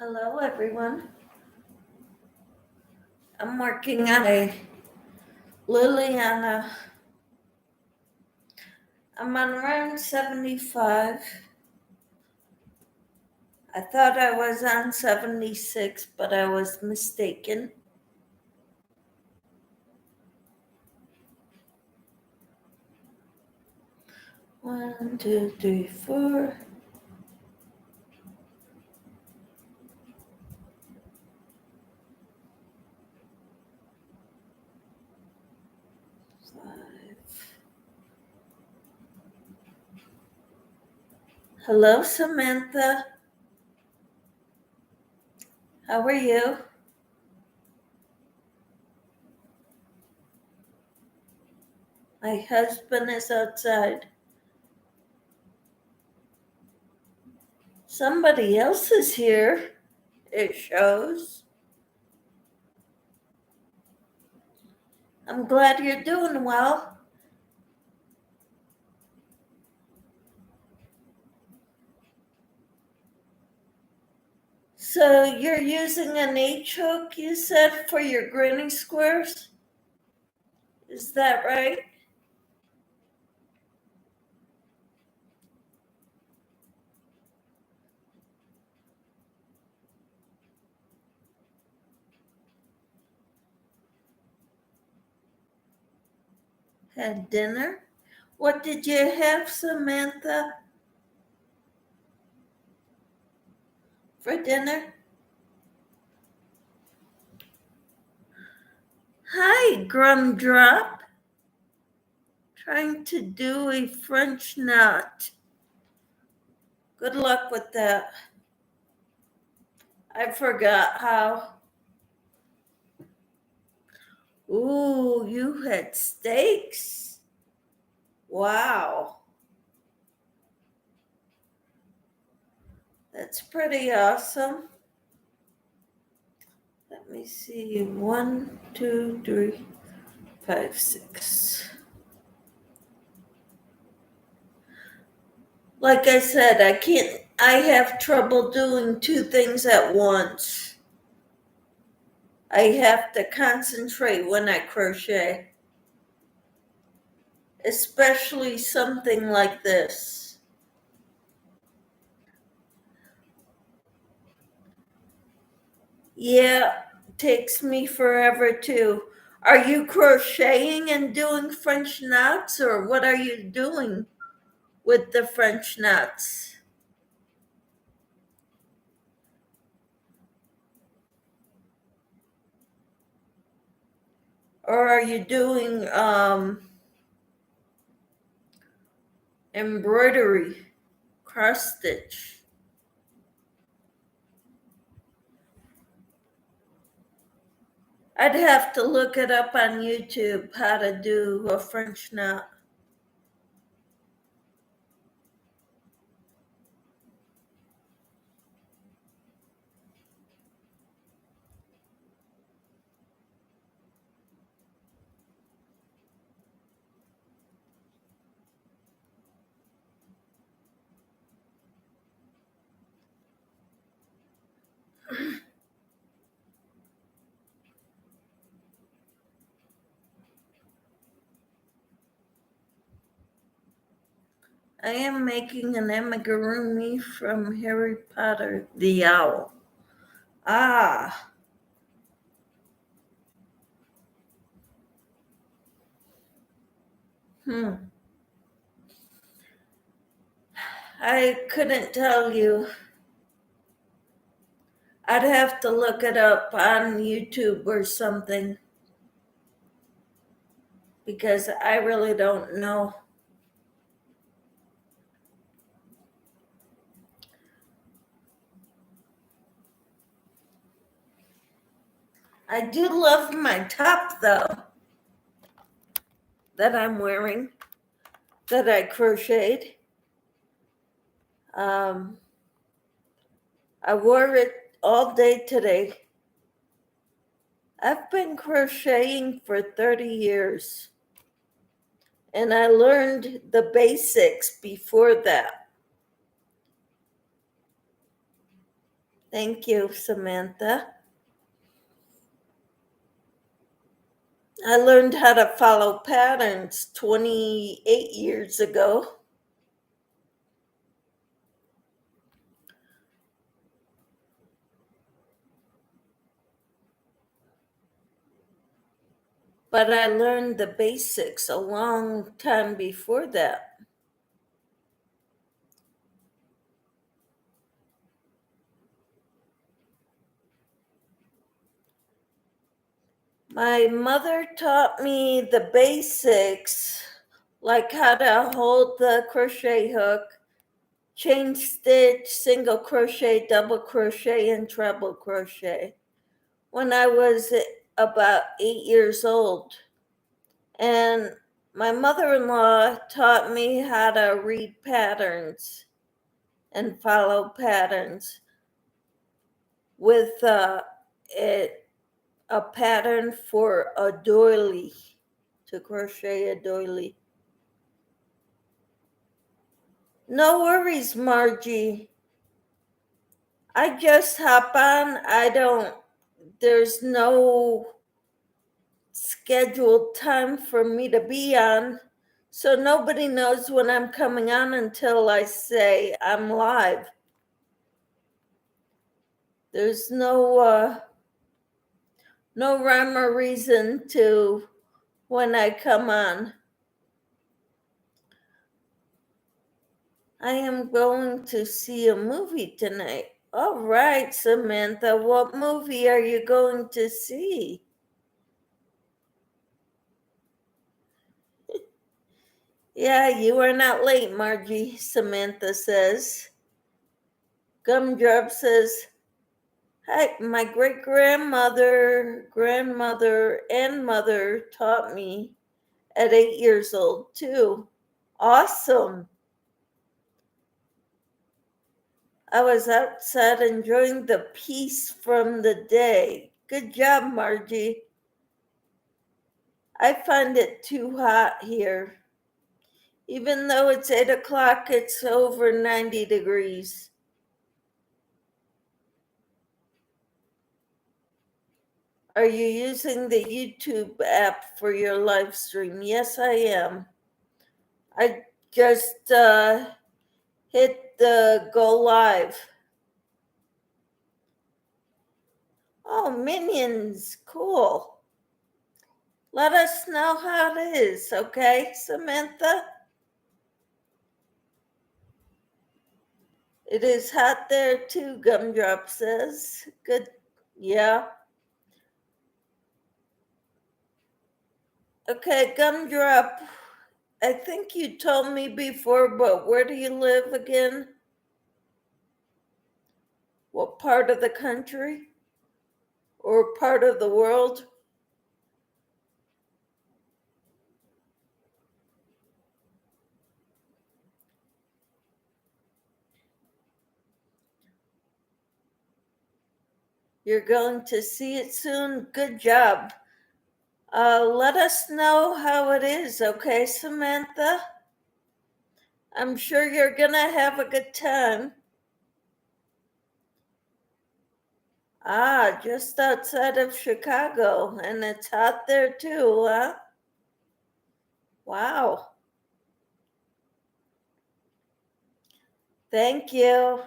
Hello, everyone. I'm working on a Liliana. I'm on round 75. I thought I was on 76, but I was mistaken. One, two, three, four. Hello, Samantha. How are you? My husband is outside. Somebody else is here, it shows. I'm glad you're doing well. So you're using an H hook, you said, for your granny squares? Is that right? Had dinner? What did you have, Samantha, for dinner? Hi, Gumdrop. Trying to do a French knot. Good luck with that. I forgot how. Ooh, you had steaks. Wow. That's pretty awesome. Let me see. 1, 2, 3, 5, 6. Like I said, I have trouble doing two things at once. I have to concentrate when I crochet, especially something like this. Yeah, takes me forever too. Are you crocheting and doing French knots, or what are you doing with the French knots? Or are you doing embroidery, cross stitch? I'd have to look it up on YouTube how to do a French knot. I am making an amigurumi from Harry Potter, the owl. Ah. I couldn't tell you. I'd have to look it up on YouTube or something because I really don't know. I do love my top though that I'm wearing that I crocheted. I wore it all day today. I've been crocheting for 30 years and I learned the basics before that. Thank you, Samantha. I learned how to follow patterns 28 years ago. But I learned the basics a long time before that. My mother taught me the basics, like how to hold the crochet hook, chain stitch, single crochet, double crochet, and treble crochet when I was about 8 years old. And my mother in law taught me how to read patterns and follow patterns with a pattern for a doily, to crochet a doily. No worries, Margie. I just hop on. There's no scheduled time for me to be on. So nobody knows when I'm coming on until I say I'm live. There's no rhyme or reason to when I come on. I am going to see a movie tonight. All right, Samantha, what movie are you going to see? Yeah, you are not late, Margie, Samantha says. Gumdrop says, hi, my great grandmother, and mother taught me at 8 years old, too. Awesome. I was outside enjoying the peace from the day. Good job, Margie. I find it too hot here. Even though it's 8 o'clock, it's over 90 degrees. Are you using the YouTube app for your live stream? Yes, I am. I just hit the go live. Oh, Minions, cool. Let us know how it is, okay, Samantha? It is hot there too, Gumdrop says. Good, yeah. Okay, Gumdrop, I think you told me before, but where do you live again? What part of the country or part of the world? You're going to see it soon. Good job. Let us know how it is, okay, Samantha? I'm sure you're going to have a good time. Ah, just outside of Chicago, and it's hot there too, huh? Wow. Thank you.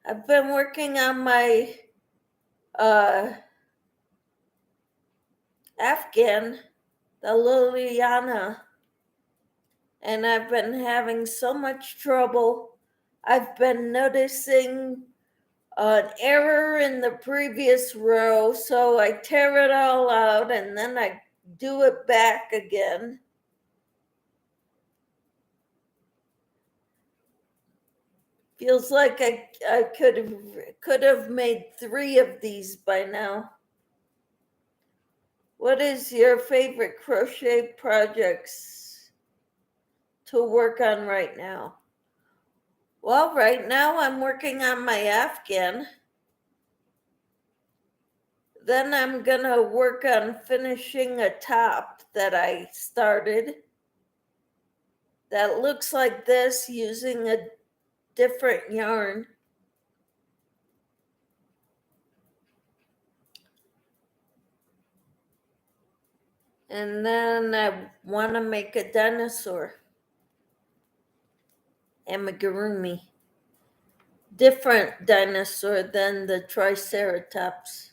I've been working on my uh, Afghan, the Liliana, and I've been having so much trouble. I've been noticing an error in the previous row, so I tear it all out and then I do it back again. Feels like I could have made 3 of these by now. What is your favorite crochet projects to work on right now? Well, right now I'm working on my Afghan. Then I'm gonna work on finishing a top that I started that looks like this using a different yarn. And then I want to make a dinosaur, amigurumi. Different dinosaur than the Triceratops.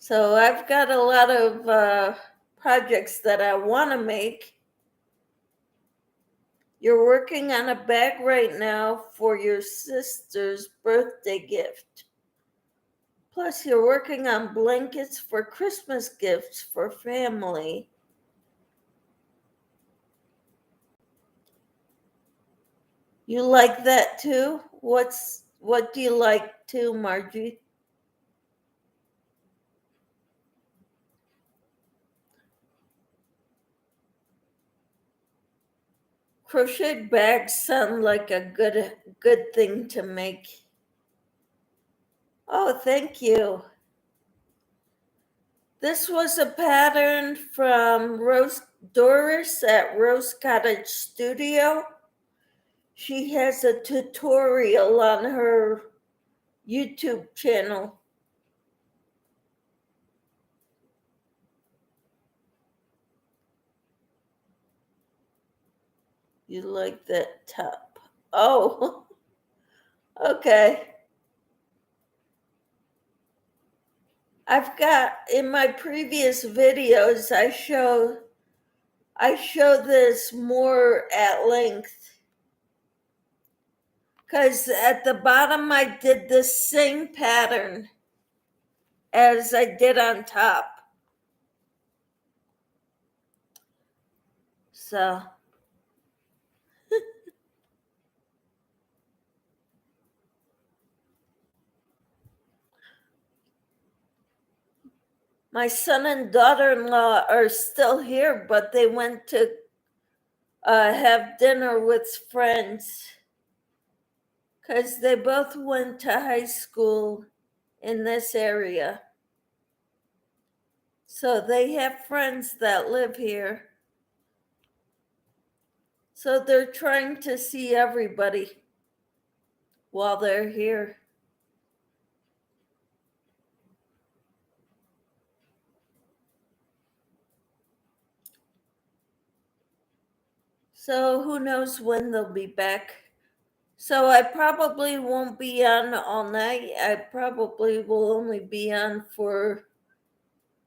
So I've got a lot of projects that I want to make. You're working on a bag right now for your sister's birthday gift. Plus, you're working on blankets for Christmas gifts for family. You like that too? What do you like too, Margie? Crocheted bags sound like a good thing to make. Oh, thank you. This was a pattern from Rose Doris at Rose Cottage Studio. She has a tutorial on her YouTube channel. You like that top? Oh, okay. I've got in my previous videos I show this more at length because at the bottom I did the same pattern as I did on top. So my son and daughter-in-law are still here, but they went to have dinner with friends because they both went to high school in this area. So they have friends that live here. So they're trying to see everybody while they're here. So who knows when they'll be back. So I probably won't be on all night. I probably will only be on for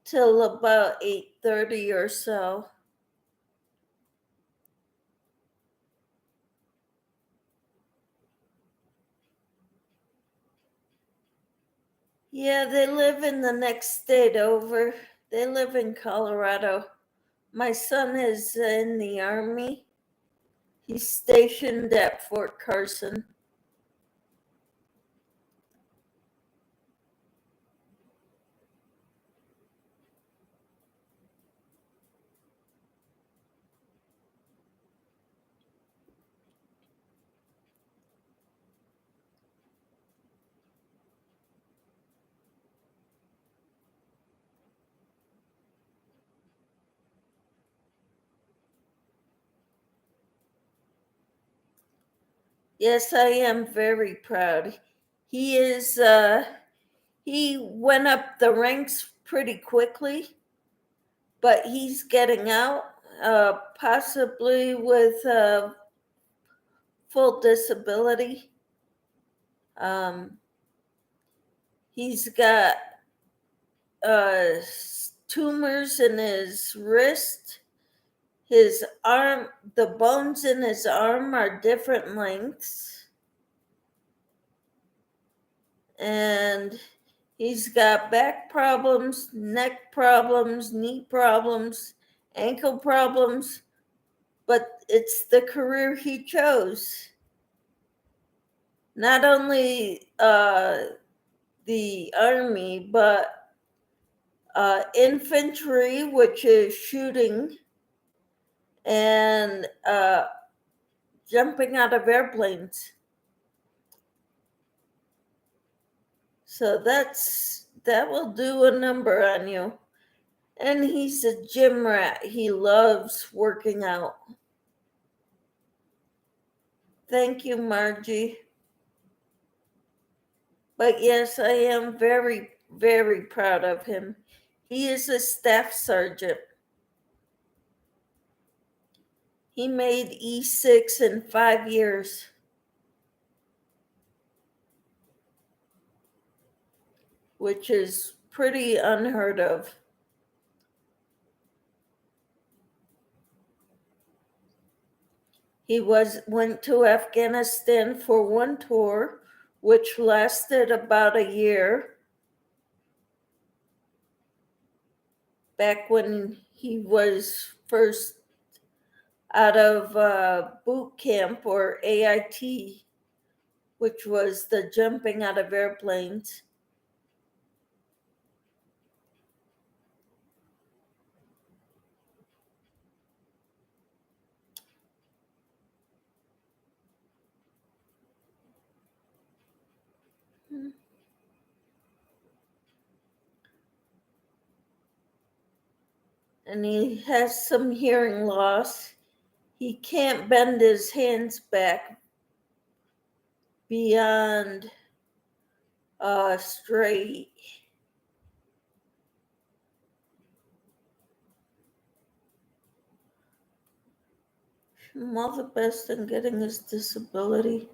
till about 8:30 or so. Yeah, they live in the next state over. They live in Colorado. My son is in the Army. He's stationed at Fort Carson. Yes, I am very proud. He is, he went up the ranks pretty quickly, but he's getting out, possibly with full disability. Um, he's got uh, tumors in his wrist. His arm, the bones in his arm are different lengths. And he's got back problems, neck problems, knee problems, ankle problems, but it's the career he chose. Not only the Army, but infantry, which is shooting, and jumping out of airplanes. So that will do a number on you. And he's a gym rat. He loves working out. Thank you, Margie. But yes, I am very, very proud of him. He is a staff sergeant. He made E6 in 5 years, which is pretty unheard of. He went to Afghanistan for one tour, which lasted about a year, back when he was first out of boot camp, or AIT, which was the jumping out of airplanes. And he has some hearing loss. He can't bend his hands back beyond straight. I'm all the best in getting his disability.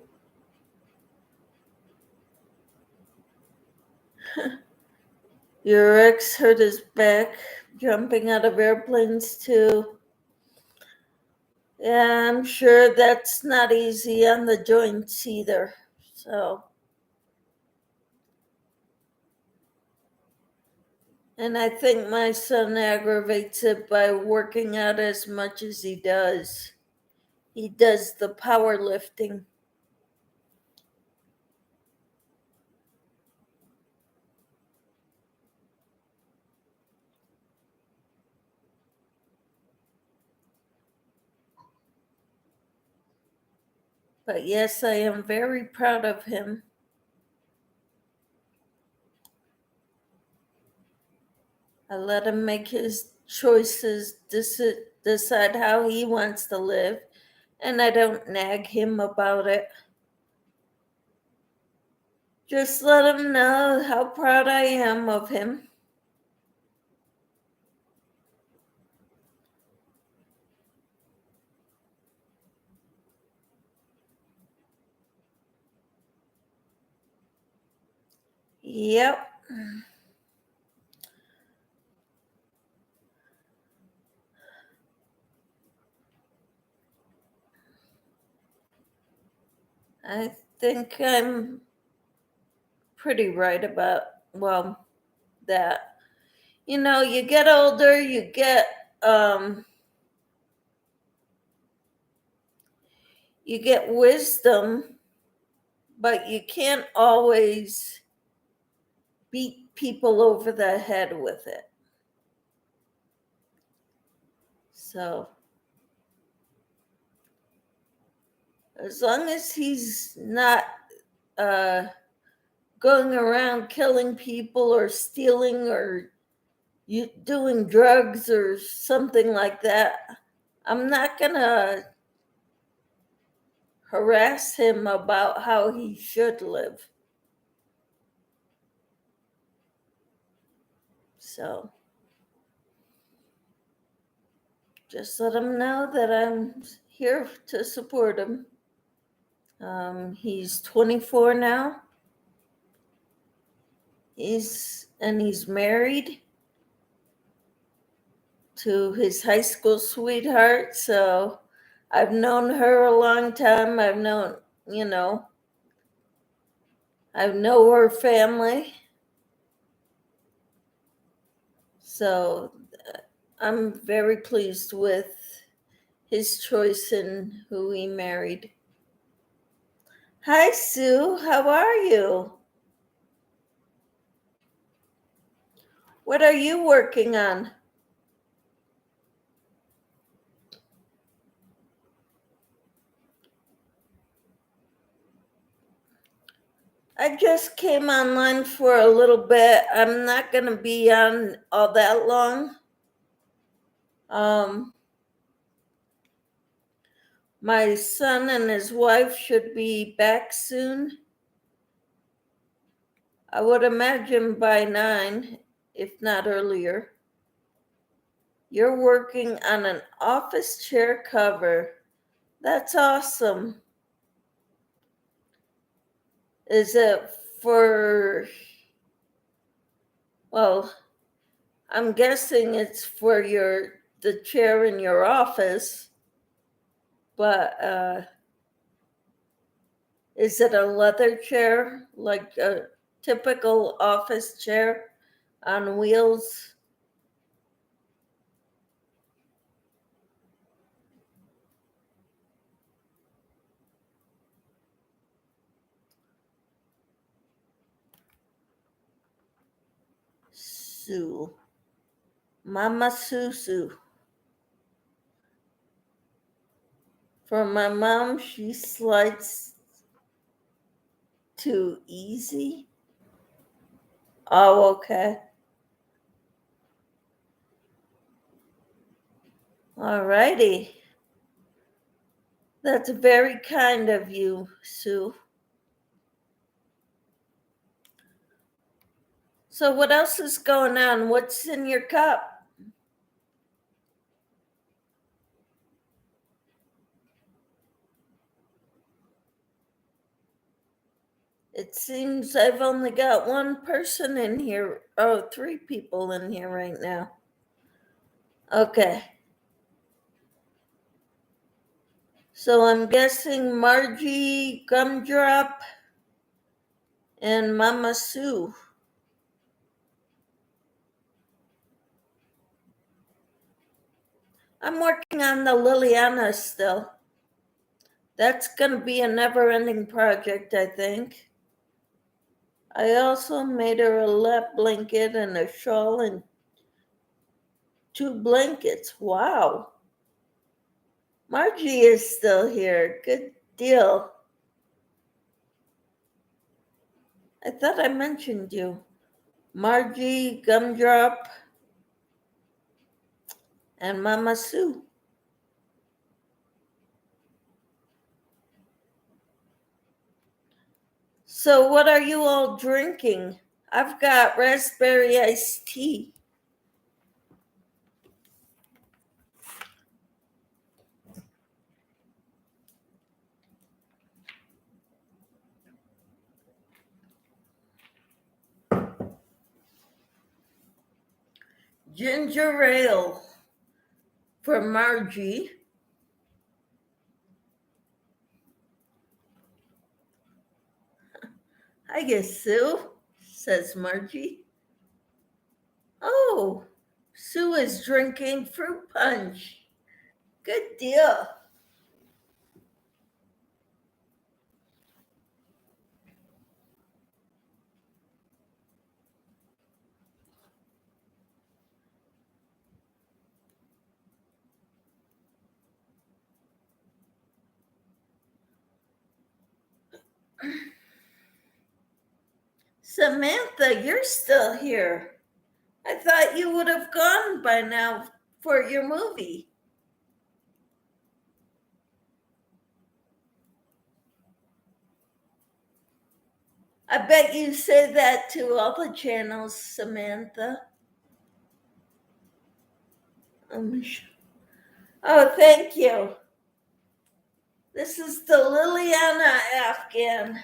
Your ex hurt his back jumping out of airplanes too. Yeah, I'm sure that's not easy on the joints either. So, and I think my son aggravates it by working out as much as he does. He does the powerlifting. But yes, I am very proud of him. I let him make his choices, decide how he wants to live, and I don't nag him about it. Just let him know how proud I am of him. Yep. I think I'm pretty right about, well, that. You get older, um you get wisdom, but you can't always beat people over the head with it. So, as long as he's not uh, going around killing people or stealing or doing drugs or something like that, I'm not going to harass him about how he should live. So, just let him know that I'm here to support him. He's 24 now. He's married to his high school sweetheart. So I've known her a long time. I know her family. So I'm very pleased with his choice in who he married. Hi, Sue. How are you? What are you working on? I just came online for a little bit. I'm not going to be on all that long. My son and his wife should be back soon. I would imagine by 9, if not earlier. You're working on an office chair cover. That's awesome. Is it for, well, I'm guessing it's for the chair in your office, but is it a leather chair, like a typical office chair on wheels? Sue. Mama Susu. For my mom, she slides too easy. Oh, okay. All righty. That's very kind of you, Sue. So, what else is going on? What's in your cup? It seems I've only got one person in here. Oh, 3 people in here right now. Okay. So I'm guessing Margie, Gumdrop, and Mama Sue. I'm working on the Liliana still. That's going to be a never ending project, I think. I also made her a lap blanket and a shawl and 2 blankets. Wow. Margie is still here. Good deal. I thought I mentioned you. Margie, Gumdrop, and Mama Sue. So, what are you all drinking? I've got raspberry iced tea. Ginger ale for Margie. I guess Sue, says Margie. Oh, Sue is drinking fruit punch. Good deal. Samantha, you're still here. I thought you would have gone by now for your movie. I bet you say that to all the channels, Samantha. Oh, thank you. This is the Liliana Afghan.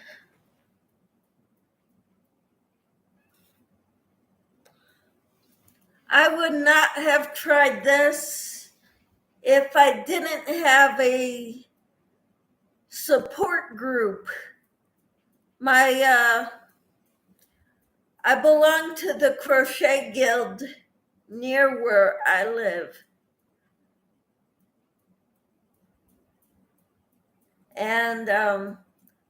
I would not have tried this if I didn't have a support group. I belong to the Crochet Guild near where I live. And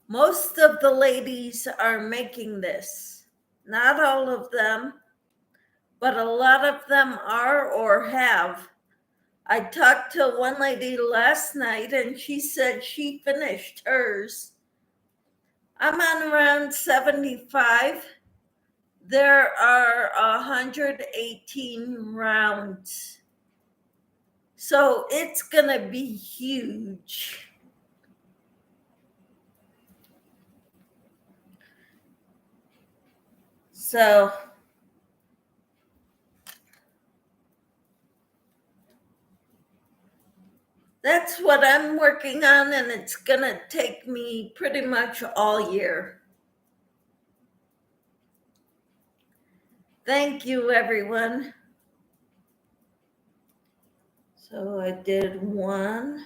most of the ladies are making this. Not all of them, but a lot of them are or have. I talked to one lady last night and she said she finished hers. I'm on round 75. There are 118 rounds. So it's going to be huge. So that's what I'm working on, and it's going to take me pretty much all year. Thank you, everyone. So I did one.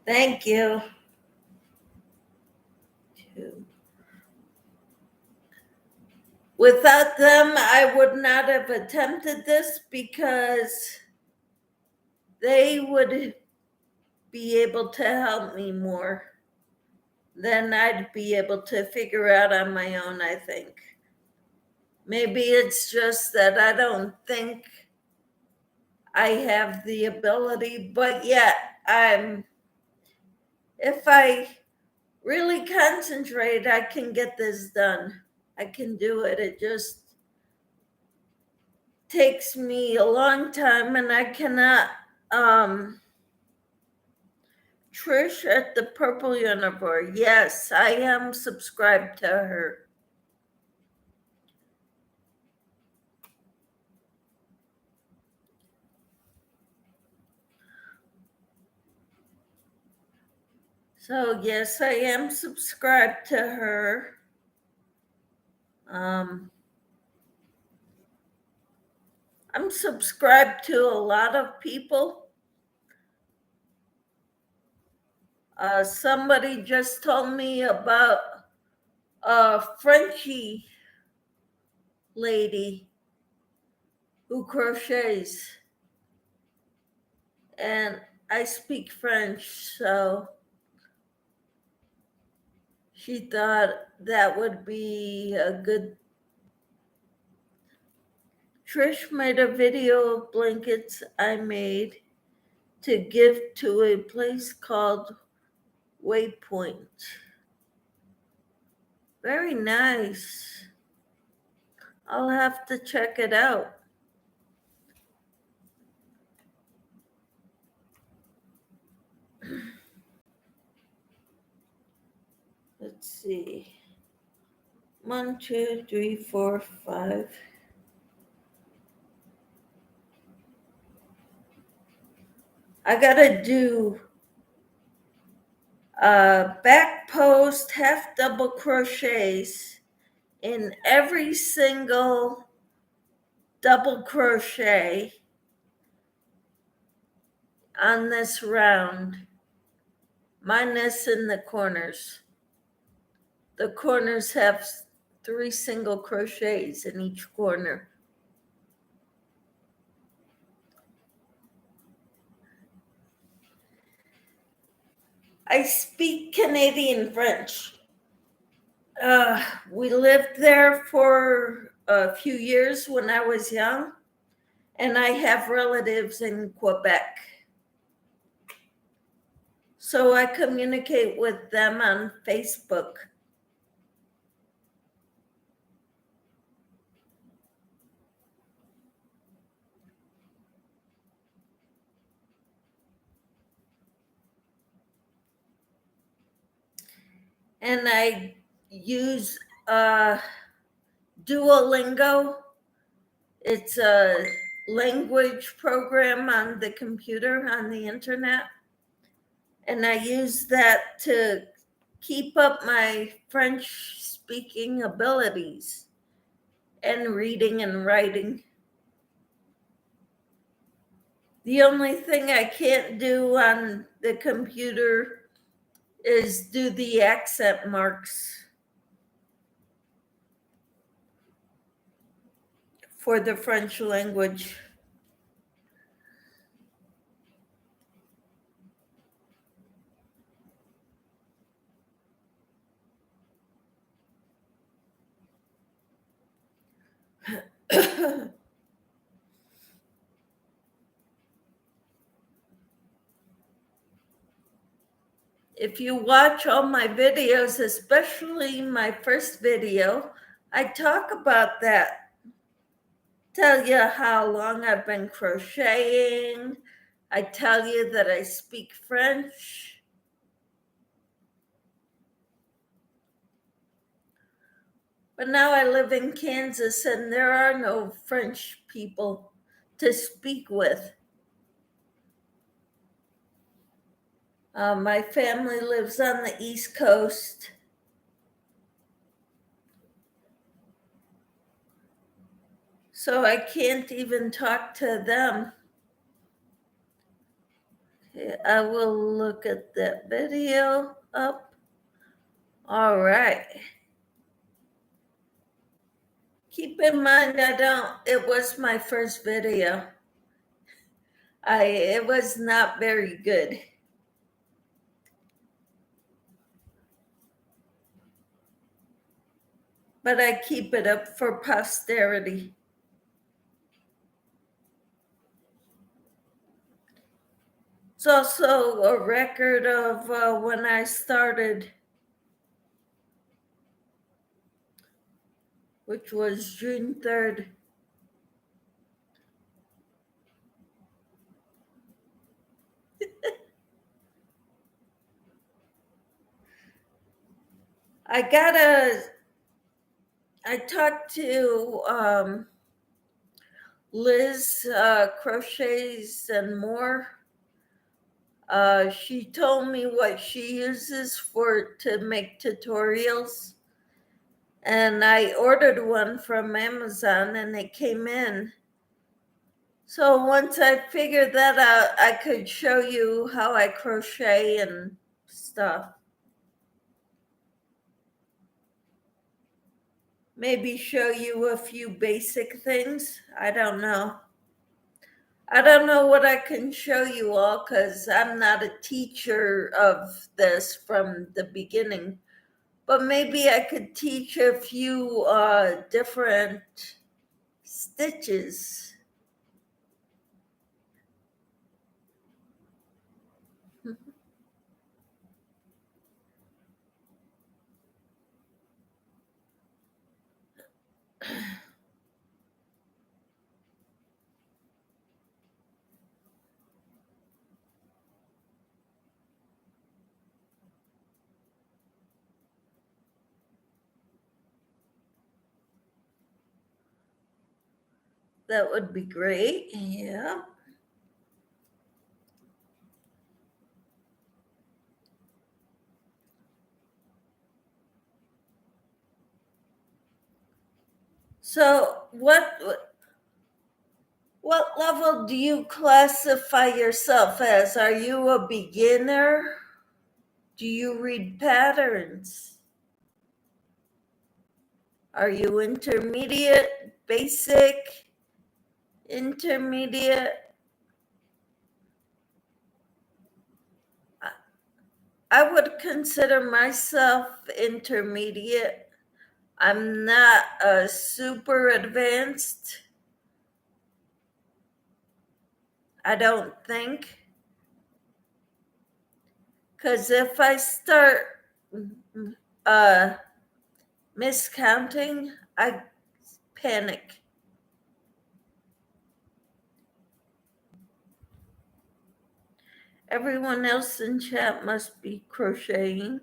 Thank you. Two. Without them, I would not have attempted this because they would be able to help me more than I'd be able to figure out on my own, I think. Maybe it's just that I don't think I have the ability, but yet if I really concentrate, I can get this done. I can do it. It just takes me a long time, and I cannot. Trish at the Purple Universe. Yes, I am subscribed to her. So yes, I am subscribed to her. I'm subscribed to a lot of people. Somebody just told me about a Frenchy lady who crochets, and I speak French, so she thought that would be a good. Trish made a video of blankets I made to give to a place called Waypoint. Very nice. I'll have to check it out. Let's see. 1, 2, 3, 4, 5. I gotta do back post half double crochets in every single double crochet on this round, minus in the corners. The corners have 3 single crochets in each corner. I speak Canadian French. We lived there for a few years when I was young, and I have relatives in Quebec. So I communicate with them on Facebook. And I use Duolingo. It's a language program on the computer, on the internet. And I use that to keep up my French speaking abilities and reading and writing. The only thing I can't do on the computer is do the accent marks for the French language. If you watch all my videos, especially my first video, I talk about that. Tell you how long I've been crocheting. I tell you that I speak French. But now I live in Kansas and there are no French people to speak with. My family lives on the East Coast. So I can't even talk to them. Okay, I will look at that video up. All right. Keep in mind, it was my first video. It was not very good. But I keep it up for posterity. It's also a record of when I started, which was June 3rd. I talked to Liz Crochets and More. She told me what she uses to make tutorials. And I ordered one from Amazon and it came in. So once I figured that out, I could show you how I crochet and stuff. Maybe show you a few basic things. I don't know. I don't know what I can show you all because I'm not a teacher of this from the beginning. But maybe I could teach a few different stitches. That would be great. Yeah. So what level do you classify yourself as? Are you a beginner? Do you read patterns? Are you intermediate, basic, intermediate? I would consider myself intermediate. I'm not a super advanced, I don't think. Because if I start miscounting, I panic. Everyone else in chat must be crocheting.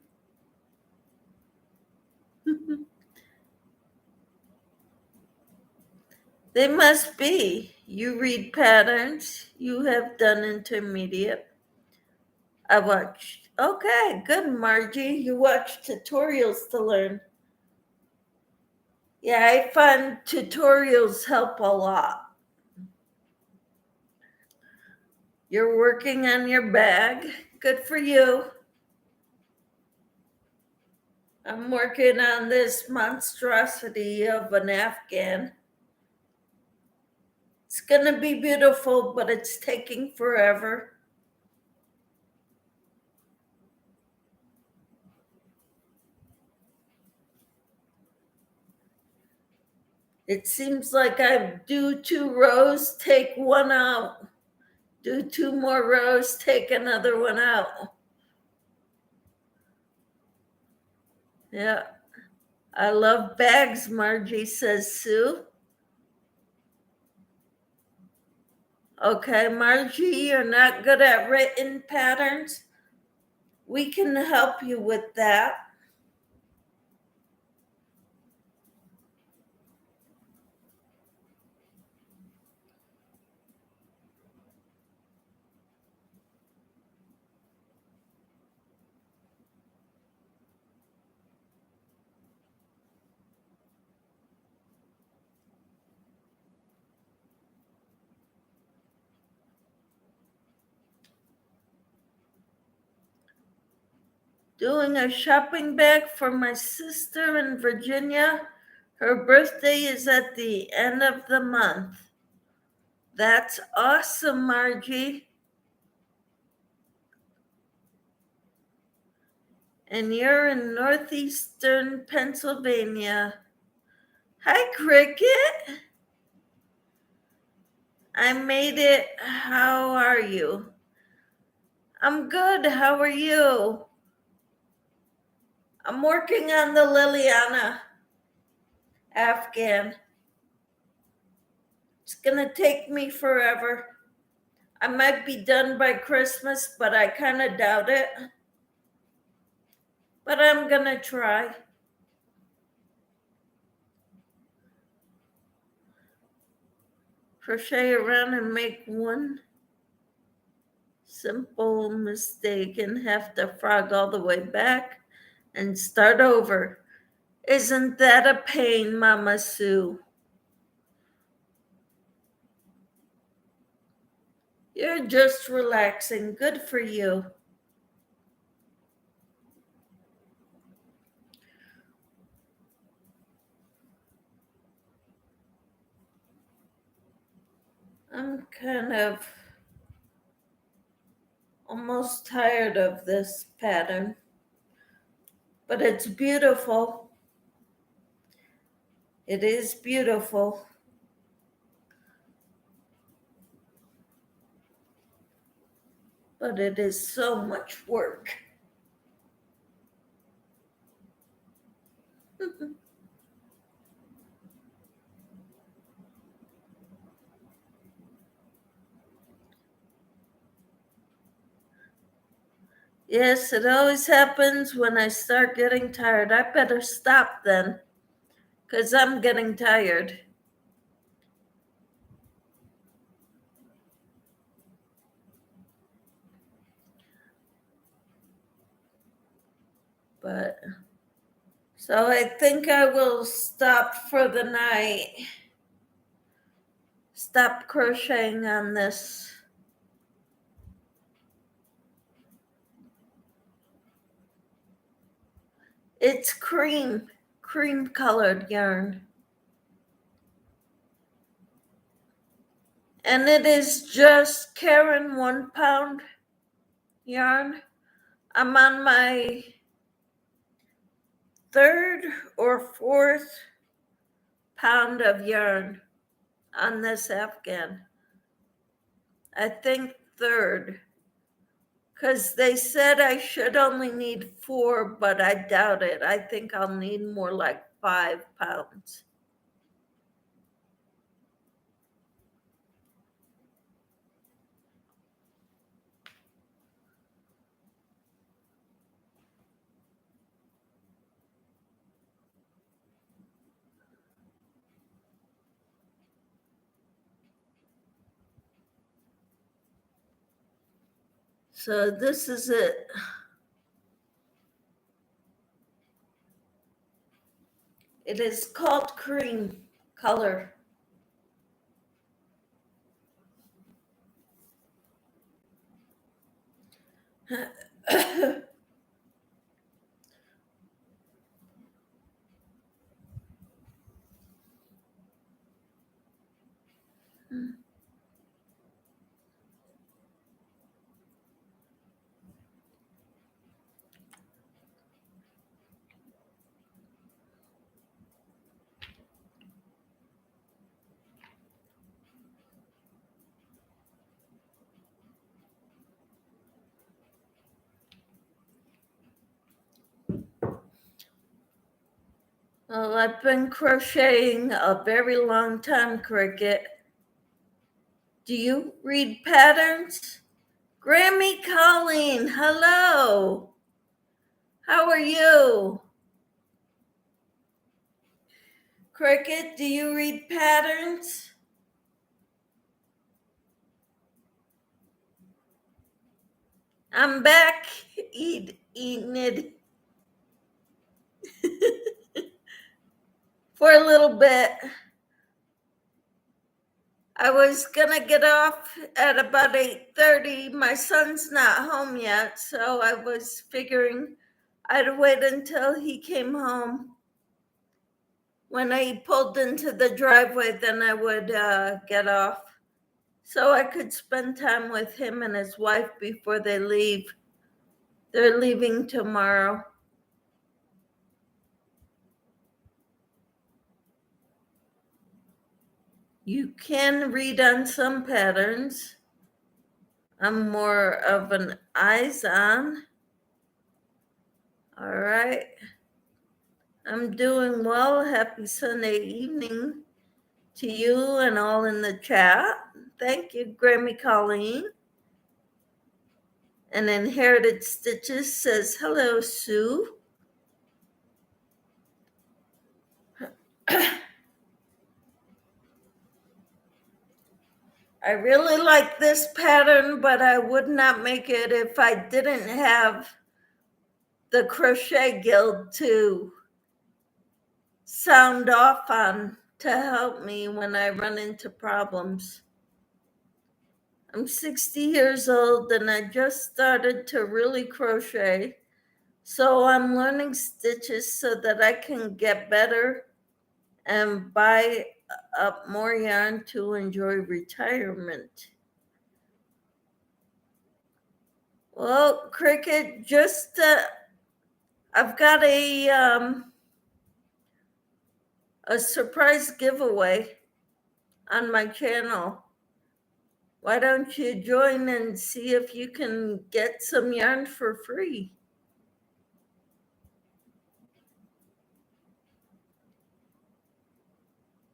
They must be. You read patterns. You have done intermediate. I watched. Okay, good, Margie. You watch tutorials to learn. Yeah, I find tutorials help a lot. You're working on your bag. Good for you. I'm working on this monstrosity of an Afghan. It's going to be beautiful, but it's taking forever. It seems like I do 2 rows, take one out. Do 2 more rows, take another one out. Yeah. I love bags, Margie, says Sue. Okay, Margie, you're not good at written patterns. We can help you with that. Doing a shopping bag for my sister in Virginia. Her birthday is at the end of the month. That's awesome, Margie. And you're in northeastern Pennsylvania. Hi, Cricket. I made it. How are you? I'm good. How are you? I'm working on the Liliana Afghan. It's gonna take me forever. I might be done by Christmas, but I kind of doubt it. But I'm gonna try. Crochet around and make one simple mistake and have to frog all the way back and start over. Isn't that a pain, Mama Sue? You're just relaxing. Good for you. I'm kind of almost tired of this pattern, but it's beautiful. It is beautiful. But it is so much work. Yes, it always happens when I start getting tired. I better stop then, because I'm getting tired. But so I think I will stop for the night. Stop crocheting on this. It's cream colored yarn. And it is just Karen 1 pound yarn. I'm on my 3rd or 4th pound of yarn on this Afghan. I think 3rd. Because they said I should only need 4, but I doubt it. I think I'll need more like 5 pounds. So this is it. It is called cream color. Well, I've been crocheting a very long time, Cricket. Do you read patterns? Grammy Colleen, hello. How are you? Cricket, do you read patterns? I'm back, Enid, for a little bit. I was gonna get off at about 8:30. My son's not home yet, so I was figuring I'd wait until he came home. When I pulled into the driveway, then I would get off so I could spend time with him and his wife before they leave. They're leaving tomorrow. You can read on some patterns. I'm more of an eyes on. All right. I'm doing well. Happy Sunday evening to you and all in the chat. Thank you, Grammy Colleen. And Inherited Stitches says, hello, Sue. I really like this pattern, but I would not make it if I didn't have the Crochet Guild to sound off on to help me when I run into problems. I'm 60 years old and I just started to really crochet. So I'm learning stitches so that I can get better and buy up more yarn to enjoy retirement. Well, Cricket, just I've got a surprise giveaway on my channel. Why don't you join and see if you can get some yarn for free?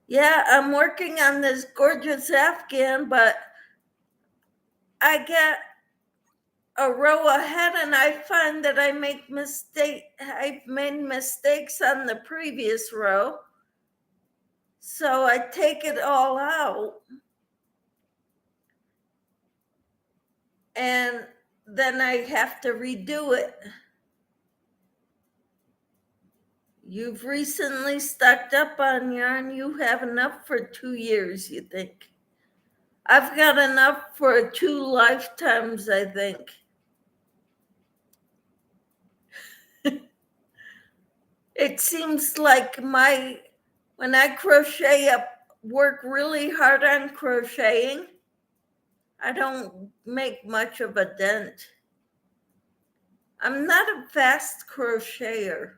Yeah, I'm working on this gorgeous Afghan, but I get a row ahead and I find that I've made mistakes on the previous row. So I take it all out and then I have to redo it. You've recently stocked up on yarn. You have enough for 2 years, you think? I've got enough for 2 lifetimes, I think. It seems like when I crochet up, work really hard on crocheting, I don't make much of a dent. I'm not a fast crocheter.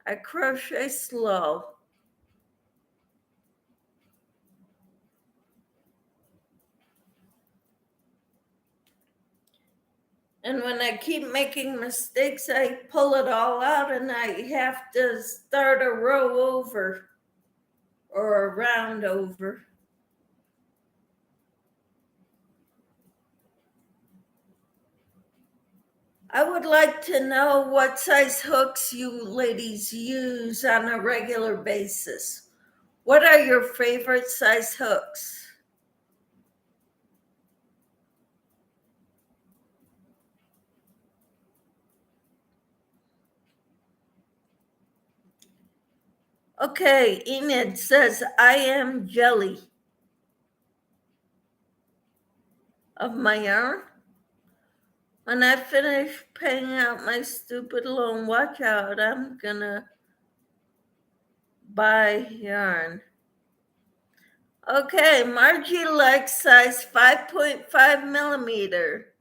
I crochet slow. And when I keep making mistakes, I pull it all out and I have to start a row over or a round over. I would like to know what size hooks you ladies use on a regular basis. What are your favorite size hooks? Okay, Enid says, I am jelly of my yarn. When I finish paying out my stupid loan, watch out, I'm gonna buy yarn. Okay, Margie likes size 5.5 millimeter.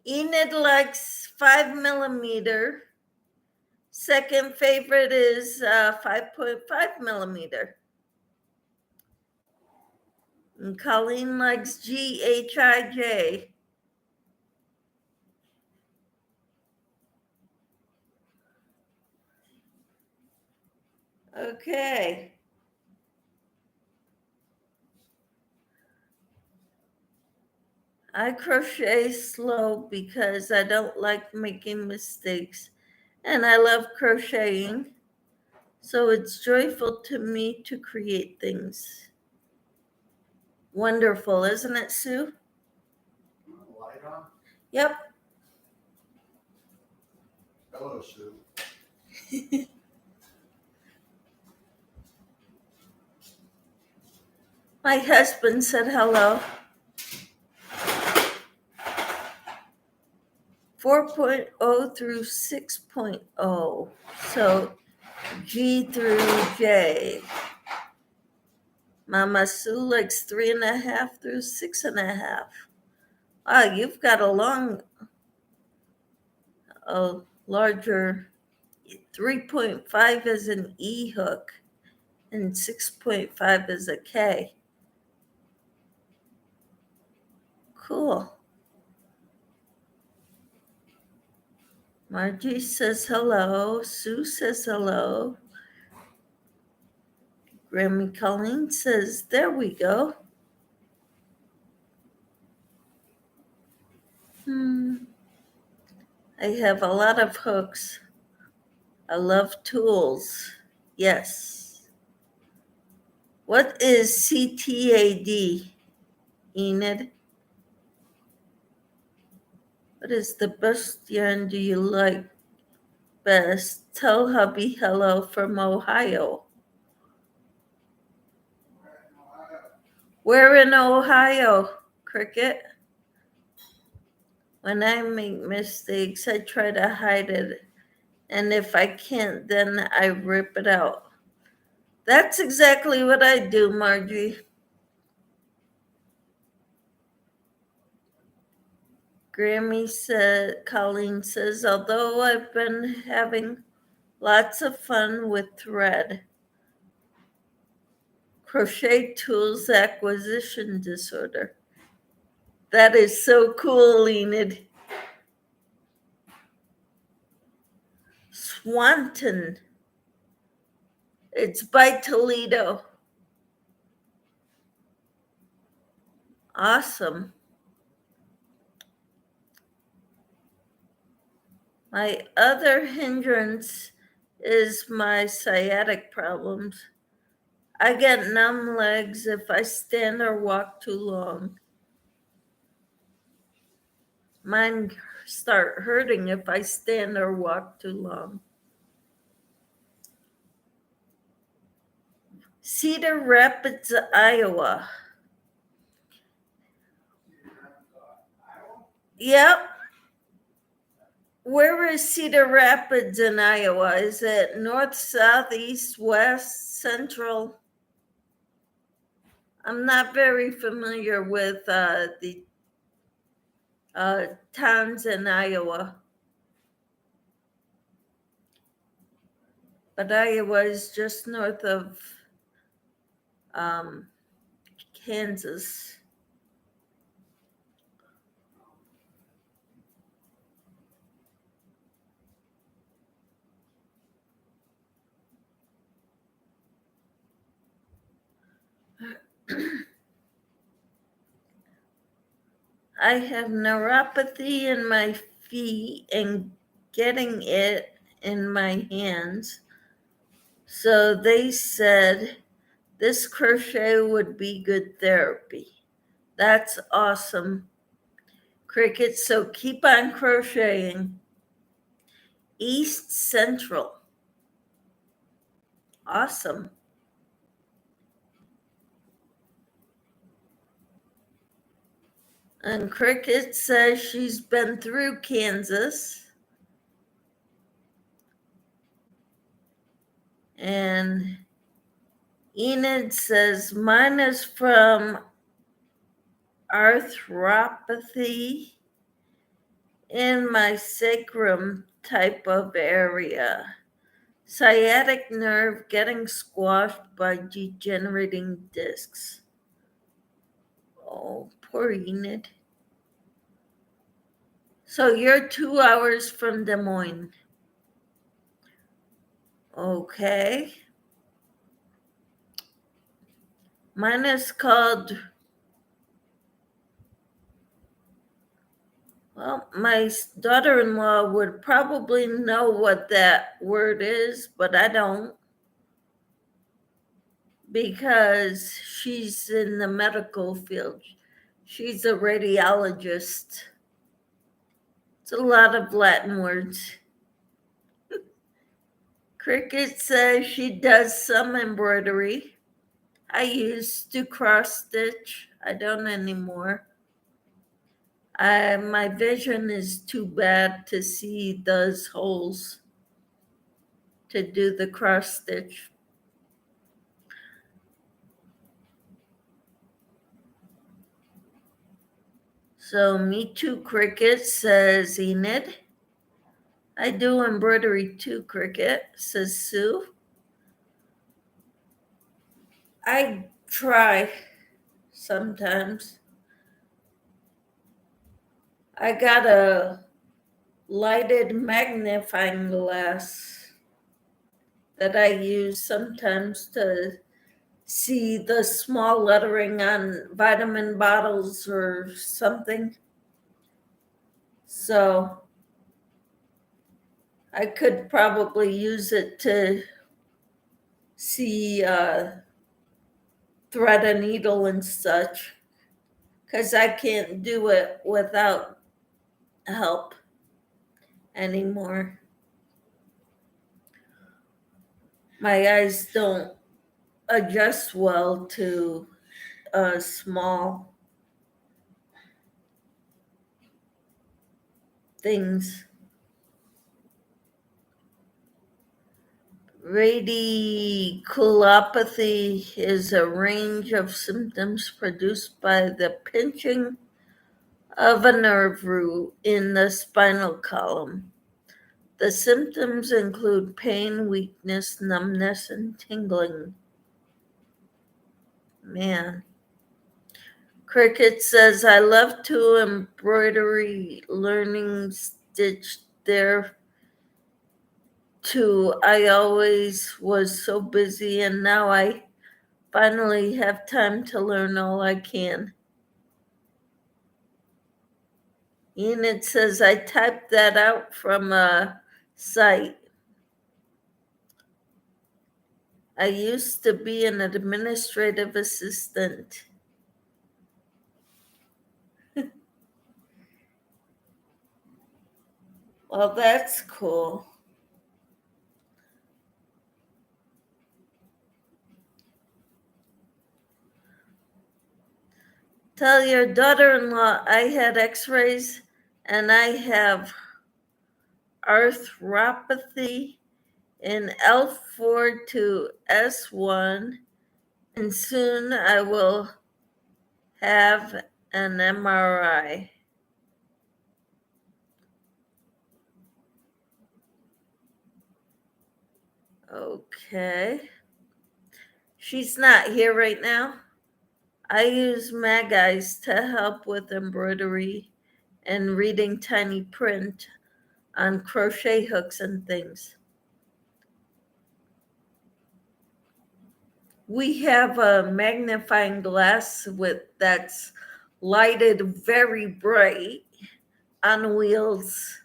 Enid likes 5 millimeter. Second favorite is 5.5 millimeter. And Colleen likes GHIJ. Okay. I crochet slow because I don't like making mistakes and I love crocheting. So it's joyful to me to create things. Wonderful, isn't it, Sue? Light on? Yep. Hello, Sue. My husband said hello. 4.0 through 6.0. So G through J. Mama Sue likes 3.5 through 6.5. Ah, you've got a larger 3.5 is an E hook and 6.5 is a K. Cool. Margie says hello. Sue says hello. Grammy Colleen says, there we go. I have a lot of hooks. I love tools. Yes. What is CTAD, Enid? What is the best yarn do you like best? Tell hubby hello from Ohio. Where in Ohio, Cricket? When I make mistakes, I try to hide it. And if I can't, then I rip it out. That's exactly what I do, Margie. Colleen says, although I've been having lots of fun with thread, crochet tools acquisition disorder. That is so cool, Enid. Swanton. It's by Toledo. Awesome. My other hindrance is my sciatic problems. I get numb legs if I stand or walk too long. Mine start hurting if I stand or walk too long. Cedar Rapids, Iowa. Yep. Where is Cedar Rapids in Iowa? Is it north, south, east, west, central? I'm not very familiar with the towns in Iowa. But Iowa is just north of Kansas. I have neuropathy in my feet and getting it in my hands. So they said this crochet would be good therapy. That's awesome, Cricket. So keep on crocheting. East Central. Awesome. And Cricket says she's been through Kansas. And Enid says mine is from arthropathy in my sacrum type of area. Sciatic nerve getting squashed by degenerating discs. Oh, poor Enid. So you're 2 hours from Des Moines. Okay. Mine is called, well, my daughter-in-law would probably know what that word is, but I don't because she's in the medical field. She's a radiologist. It's a lot of Latin words. Cricket says she does some embroidery. I used to cross stitch. I don't anymore. My vision is too bad to see those holes to do the cross stitch. So me too, Cricket, says Enid. I do embroidery too, Cricket, says Sue. I try sometimes. I got a lighted magnifying glass that I use sometimes to see the small lettering on vitamin bottles or something. So I could probably use it to see thread a needle and such because I can't do it without help anymore. My eyes don't adjust well to small things. Radiculopathy is a range of symptoms produced by the pinching of a nerve root in the spinal column. The symptoms include pain, weakness, numbness, and tingling. Man. Cricket says, I love to embroidery learning stitch there too. I always was so busy, and now I finally have time to learn all I can. Enid says, I typed that out from a site. I used to be an administrative assistant. Well, that's cool. Tell your daughter-in-law I had x-rays and I have arthropathy in L4 to S1, and soon I will have an MRI. Okay. She's not here right now. I use Mag Eyes to help with embroidery and reading tiny print on crochet hooks and things. We have a magnifying glass that's lighted very bright on wheels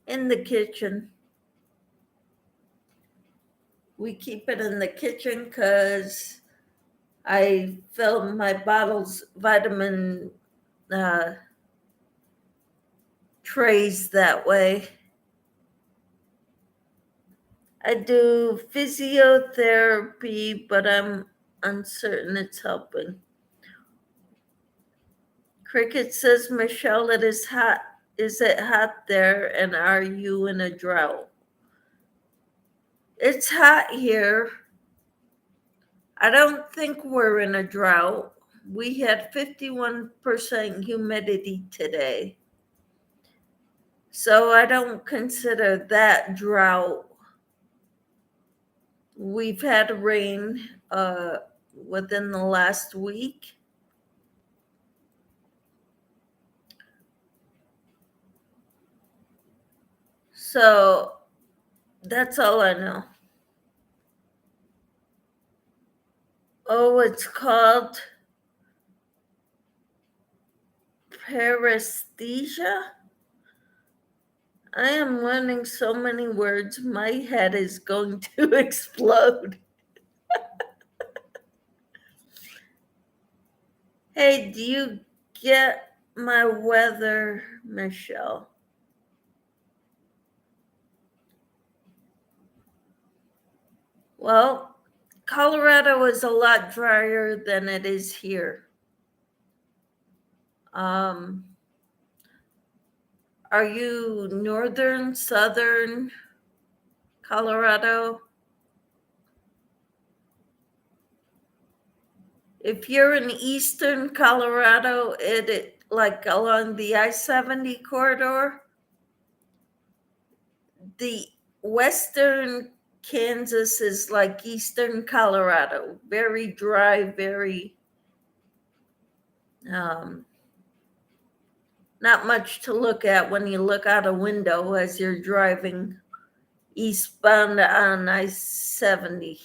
in the kitchen. We keep it in the kitchen because I fill my bottles vitamin trays that way. I do physiotherapy, but I'm uncertain it's helping. Cricket says, Michelle, it is hot. Is it hot there? And are you in a drought? It's hot here. I don't think we're in a drought. We had 51% humidity today. So I don't consider that drought. We've had rain within the last week. So that's all I know. Oh, it's called paresthesia. I am learning so many words, my head is going to explode. Hey, do you get my weather, Michelle? Well, Colorado is a lot drier than it is here. Um, are you northern, southern Colorado? If you're in eastern Colorado, it like along the I-70 corridor, the western Kansas is like eastern Colorado, very dry, very um, not much to look at when you look out a window as you're driving eastbound on I-70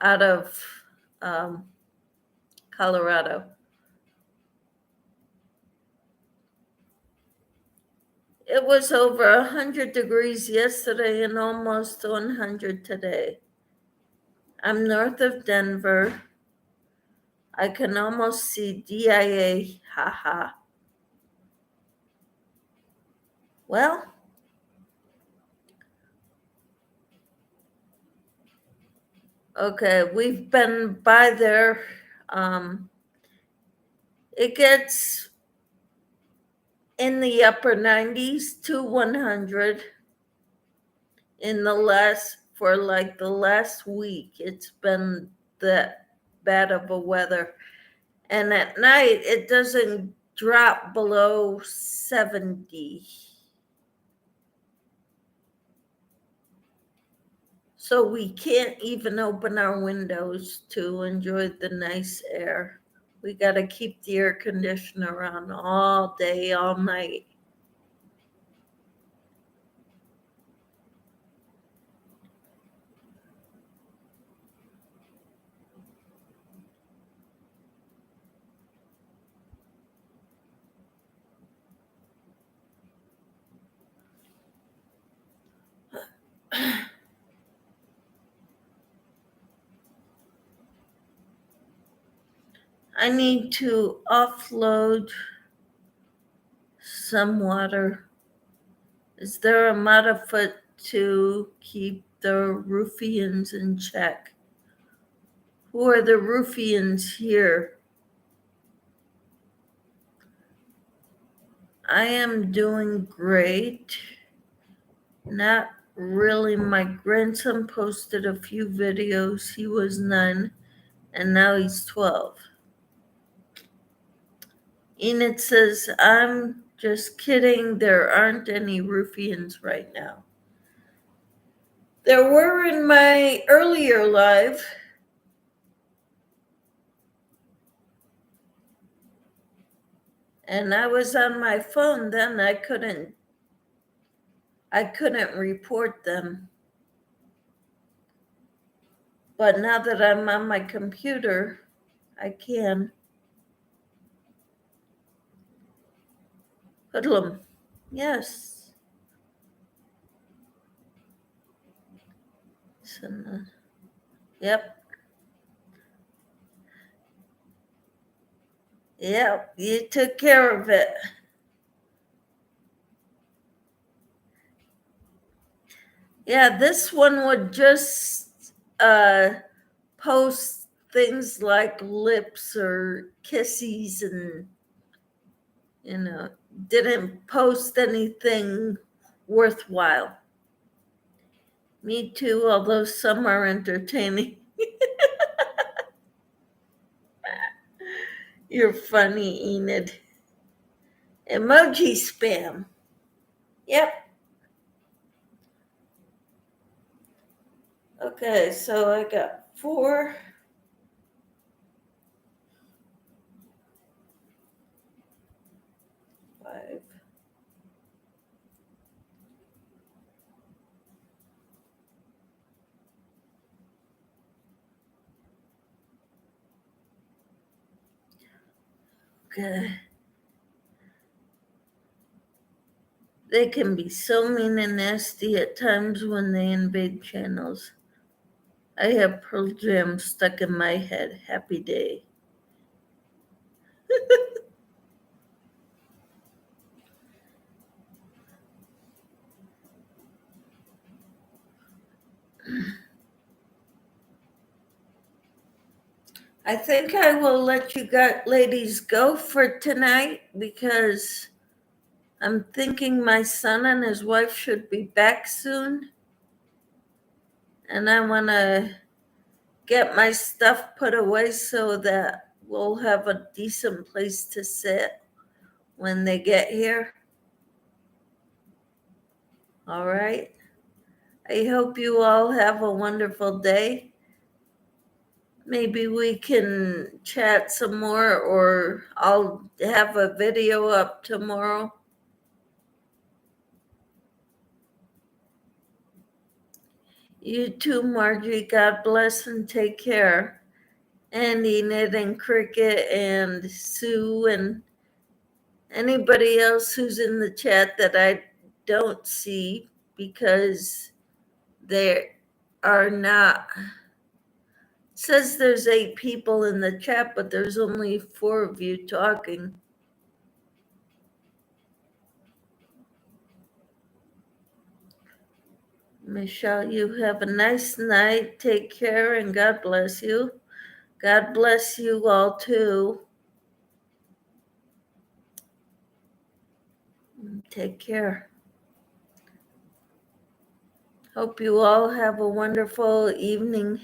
out of um, Colorado. It was over 100 degrees yesterday and almost 100 today. I'm north of Denver. I can almost see DIA. Haha. Well, okay, we've been by there. It gets in the upper 90s to 100 in the last week. It's been that bad of a weather. And at night, it doesn't drop below 70. So we can't even open our windows to enjoy the nice air. We got to keep the air conditioner on all day, all night. I need to offload some water. Is there a modified to keep the ruffians in check? Who are the ruffians here? I am doing great. Not really. My grandson posted a few videos. He was 9 and now he's 12. Enid says, I'm just kidding. There aren't any ruffians right now. There were in my earlier life. And I was on my phone then. I couldn't report them. But now that I'm on my computer, I can. Hoodlum. Yes. So, yep. Yep. You took care of it. Yeah, this one would just post things like lips or kisses and, didn't post anything worthwhile. Me too, although some are entertaining. You're funny, Enid. Emoji spam. Yep. Okay, so I got 4. 5. God. They can be so mean and nasty at times when they invade channels. I have Pearl Jam stuck in my head. Happy day. I think I will let you ladies go for tonight because I'm thinking my son and his wife should be back soon. And I want to get my stuff put away so that we'll have a decent place to sit when they get here. All right. I hope you all have a wonderful day. Maybe we can chat some more, or I'll have a video up tomorrow. You too, Margie. God bless and take care. And Enid and Cricket and Sue and anybody else who's in the chat that I don't see because they are not. It says there's 8 people in the chat, but there's only 4 of you talking. Michelle, you have a nice night. Take care and God bless you. God bless you all too. Take care. Hope you all have a wonderful evening.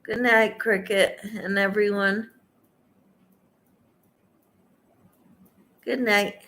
Good night, Cricket, and everyone. Good night.